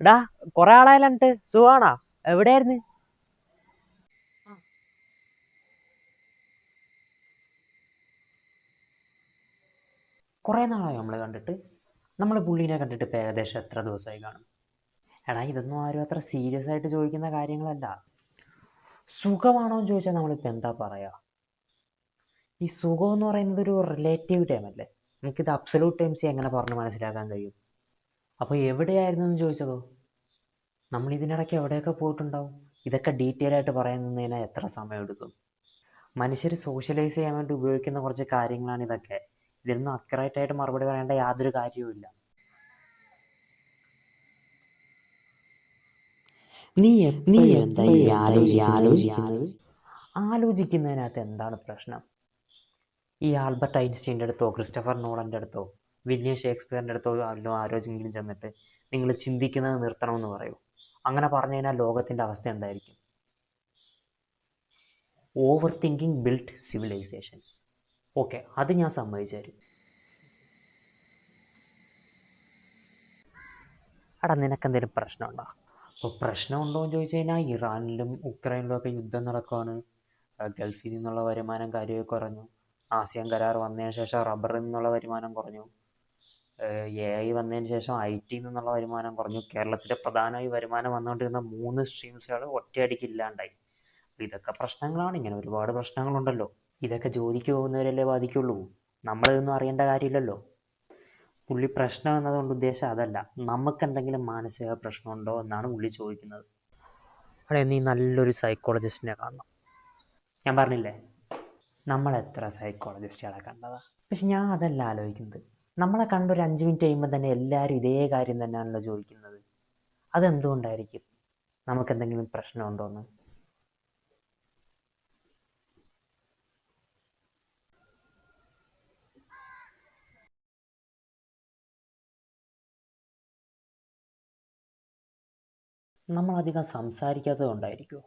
ഡാ കൊറേ ആളായാലണ്ട് സുഖാണോ? എവിടെയായിരുന്നു? കുറേ നാളായോ നമ്മള് കണ്ടിട്ട്? നമ്മൾ പുള്ളീനെ കണ്ടിട്ട് ഇപ്പം ഏകദേശം എത്ര ദിവസമായി കാണും? എടാ ഇതൊന്നും ആരും അത്ര സീരിയസ് ആയിട്ട് ചോദിക്കുന്ന കാര്യങ്ങളല്ല. സുഖമാണോ എന്ന് ചോദിച്ചാൽ നമ്മളിപ്പോൾ എന്താ പറയാ? ഈ സുഖം എന്ന് പറയുന്നത് ഒരു റിലേറ്റീവ് ടൈം അല്ലേ. നമുക്കിത് അബ്സലൂട്ട് ടൈംസ് എങ്ങനെ പറഞ്ഞ് മനസ്സിലാക്കാൻ കഴിയും? അപ്പോൾ എവിടെയായിരുന്നു എന്ന് ചോദിച്ചതോ? നമ്മൾ ഇതിനിടയ്ക്ക് എവിടെയൊക്കെ പോയിട്ടുണ്ടാവും? ഇതൊക്കെ ഡീറ്റെയിൽ ആയിട്ട് പറയാൻ നിന്നതിന് എത്ര സമയം എടുക്കും? മനുഷ്യർ സോഷ്യലൈസ് ചെയ്യാൻ വേണ്ടി ഉപയോഗിക്കുന്ന കുറച്ച് കാര്യങ്ങളാണ് ഇതൊക്കെ. ഇതിനൊന്നും അക്യുറേറ്റ് ആയിട്ട് മറുപടി പറയേണ്ട യാതൊരു കാര്യവുമില്ല. നീ എന്താ ഈ ആലോചിക്കുന്നത്? ആലോചിക്കുന്നതിനകത്ത് എന്താണ് പ്രശ്നം? ഈ ആൽബർട്ട് ഐൻസ്റ്റീൻ്റെ അടുത്തോ ക്രിസ്റ്റഫർ നോളൻ്റെ അടുത്തോ വില്യം ഷേക്സ്പിയറിൻ്റെ അടുത്തോ ആലോചിക്കെങ്കിലും ചെന്നിട്ട് നിങ്ങൾ ചിന്തിക്കുന്നത് നിർത്തണമെന്ന് പറയൂ. അങ്ങനെ പറഞ്ഞു കഴിഞ്ഞാൽ ലോകത്തിൻ്റെ അവസ്ഥ എന്തായിരിക്കും? Over thinking built civilisations. Okay, അത് ഞാൻ സമ്മതിച്ചു തരും. എടാ നിനക്കെന്തെങ്കിലും പ്രശ്നമുണ്ടോ? അപ്പോൾ പ്രശ്നമുണ്ടോ എന്ന് ചോദിച്ചു കഴിഞ്ഞാൽ ഇറാനിലും ഉക്രൈനിലും ഒക്കെ യുദ്ധം നടക്കുകയാണ്. ഗൾഫിൽ നിന്നുള്ള വരുമാനം കാര്യമായി കുറഞ്ഞു. ആസിയാൻ കരാർ വന്നതിന് ശേഷം റബ്ബറിൽ നിന്നുള്ള വരുമാനം കുറഞ്ഞു. AI വന്നതിന് ശേഷം IT നിന്നുള്ള വരുമാനം കുറഞ്ഞു. കേരളത്തിലെ പ്രധാനമായി വരുമാനം വന്നുകൊണ്ടിരുന്ന 3 സ്ട്രീംസുകൾ ഒറ്റയടിക്ക് ഇല്ലാണ്ടായി. അപ്പോൾ ഇതൊക്കെ പ്രശ്നങ്ങളാണ്. ഇങ്ങനെ ഒരുപാട് പ്രശ്നങ്ങളുണ്ടല്ലോ. ഇതൊക്കെ ജോലിക്ക് പോകുന്നവരല്ലേ ബാധിക്കുള്ളൂ. നമ്മളിതൊന്നും അറിയേണ്ട കാര്യമില്ലല്ലോ. പുള്ളി പ്രശ്നം എന്നതുകൊണ്ട് ഉദ്ദേശം അതല്ല, നമുക്കെന്തെങ്കിലും മാനസിക പ്രശ്നമുണ്ടോ എന്നാണ് പുള്ളി ചോദിക്കുന്നത്. അവിടെ നീ നല്ലൊരു സൈക്കോളജിസ്റ്റിനെ കാണണം. ഞാൻ പറഞ്ഞില്ലേ, നമ്മൾ എത്ര സൈക്കോളജിസ്റ്റുകളെ കണ്ടതാ. പക്ഷെ ഞാൻ അതല്ല ആലോചിക്കുന്നത്. നമ്മളെ കണ്ടൊരു 5 മിനിറ്റ് കഴിയുമ്പോൾ തന്നെ എല്ലാവരും ഇതേ കാര്യം തന്നെയാണല്ലോ ചോദിക്കുന്നത്. അതെന്തുകൊണ്ടായിരിക്കും? നമുക്കെന്തെങ്കിലും പ്രശ്നമുണ്ടോയെന്ന്. നമ്മളധികം സംസാരിക്കാത്തത് കൊണ്ടായിരിക്കുമോ?